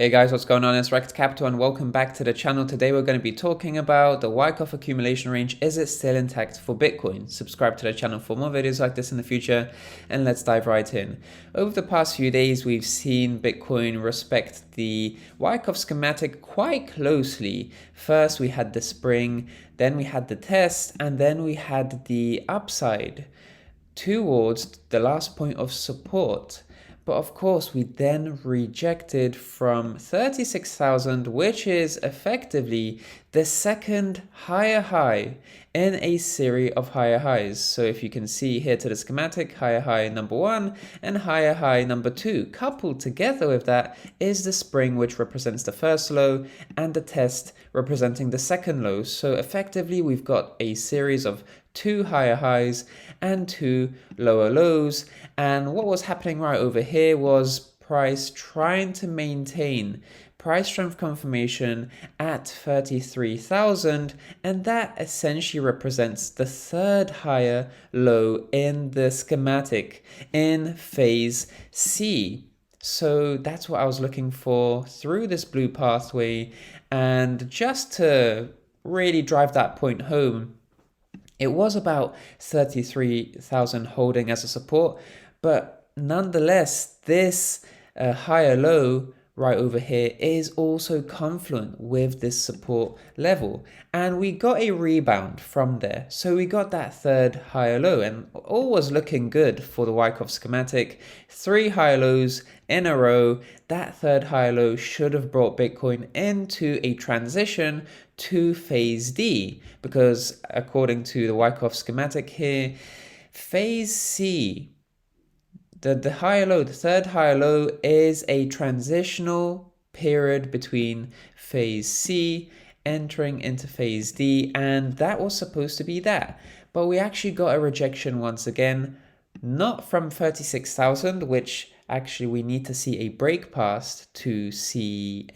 Hey guys, what's going on? It's Rekt Capital and welcome back to the channel. Today we're going to be talking about the Wyckoff accumulation range. Is it still intact for Bitcoin? Subscribe to the channel for more videos like this in the future, and let's dive right in. Over the past few days, we've seen Bitcoin respect the Wyckoff schematic quite closely. First we had the spring, then we had the test, and then we had the upside towards the last point of support. But of course, we then rejected from 36,000, which is effectively the second higher high in a series of higher highs. So if you can see here to the schematic, higher high number 1 and higher high number 2. Coupled together with that is the spring, which represents the first low, and the test representing the second low. So effectively, we've got a series of 2 higher highs and 2 lower lows. And what was happening right over here was price trying to maintain price strength confirmation at 33,000, and that essentially represents the third higher low in the schematic in phase C. So that's what I was looking for through this blue pathway. And just to really drive that point home, it was about 33,000 holding as a support, but nonetheless, this higher low right over here is also confluent with this support level, and we got a rebound from there. So we got that third higher low, and all was looking good for the Wyckoff schematic. 3 higher lows in a row. That third higher low should have brought Bitcoin into a transition to phase D, because according to the Wyckoff schematic here, phase C, the higher low, the third higher low, is a transitional period between phase C entering into phase D, and that was supposed to be that. But we actually got a rejection once again, not from 36,000, which actually we need to see a break past to see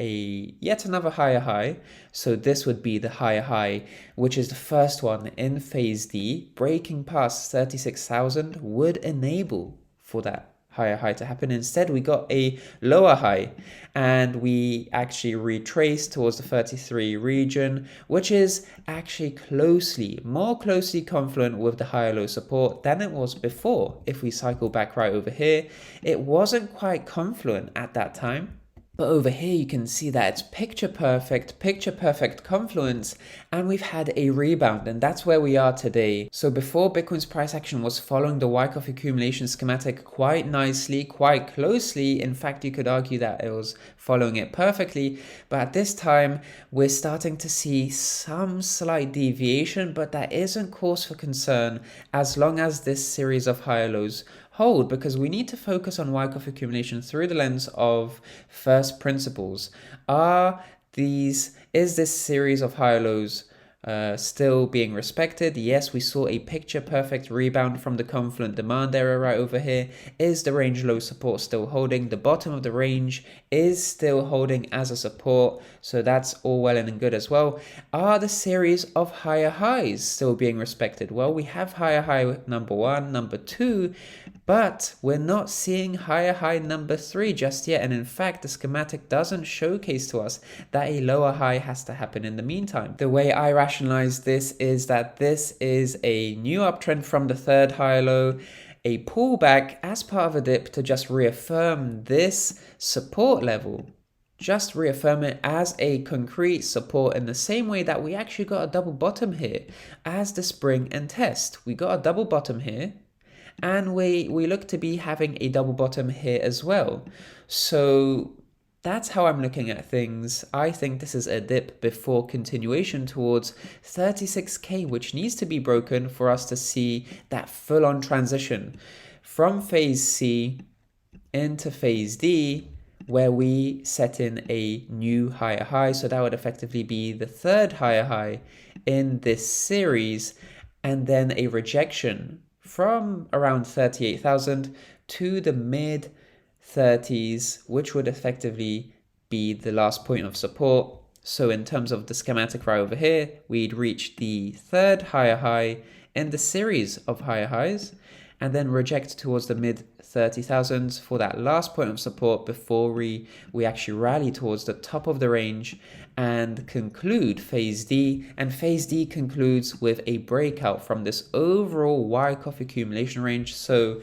yet another higher high. So this would be the higher high, which is the first one in phase D. Breaking past 36,000 would enable for that higher high to happen. Instead, we got a lower high, and we actually retraced towards the 33 region, which is actually more closely confluent with the higher low support than it was before. If we cycle back right over here, it wasn't quite confluent at that time. But over here you can see that it's picture perfect confluence, and we've had a rebound, and that's where we are today. So before, Bitcoin's price action was following the Wyckoff accumulation schematic quite nicely, quite closely. In fact, you could argue that it was following it perfectly. But at this time, we're starting to see some slight deviation, but that isn't cause for concern as long as this series of higher lows hold, because we need to focus on Wyckoff accumulation through the lens of first principles. Is this series of higher lows still being respected? Yes, we saw a picture perfect rebound from the confluent demand area right over here. Is the range low support still holding? The bottom of the range is still holding as a support, so that's all well and good as well. Are the series of higher highs still being respected? Well, we have higher high number 1, number 2, but we're not seeing higher high number 3 just yet. And in fact, the schematic doesn't showcase to us that a lower high has to happen in the meantime. The way I rationalize this is that this is a new uptrend from the third higher low, a pullback as part of a dip to just reaffirm this support level. Just reaffirm it as a concrete support in the same way that we actually got a double bottom here as the spring and test. We got a double bottom here, and we look to be having a double bottom here as well. So that's how I'm looking at things. I think this is a dip before continuation towards 36k, which needs to be broken for us to see that full-on transition from phase C into phase D, where we set in a new higher high. So that would effectively be the third higher high in this series, and then a rejection from around 38,000 to the mid 30s, which would effectively be the last point of support. So in terms of the schematic right over here, we'd reach the third higher high in the series of higher highs, and then reject towards the mid 30,000s for that last point of support before we actually rally towards the top of the range and conclude phase D. And phase D concludes with a breakout from this overall Wyckoff accumulation range. So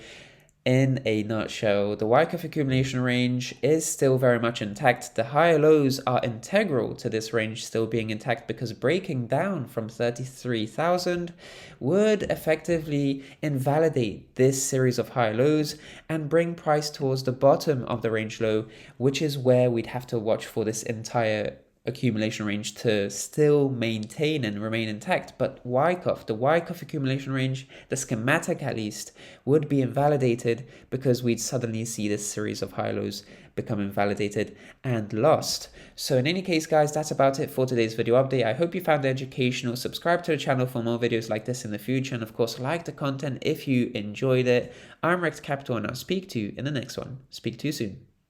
in a nutshell, the Wyckoff accumulation range is still very much intact. The higher lows are integral to this range still being intact, because breaking down from 33,000 would effectively invalidate this series of high lows and bring price towards the bottom of the range low, which is where we'd have to watch for this entire accumulation range to still maintain and remain intact. But the Wyckoff accumulation range, the schematic at least, would be invalidated because we'd suddenly see this series of high lows become invalidated and lost. So in any case, guys, that's about it for today's video update. I hope you found it educational. Subscribe to the channel for more videos like this in the future, and of course like the content if you enjoyed it. I'm Rekt Capital, and I'll speak to you in the next one. Speak to you soon.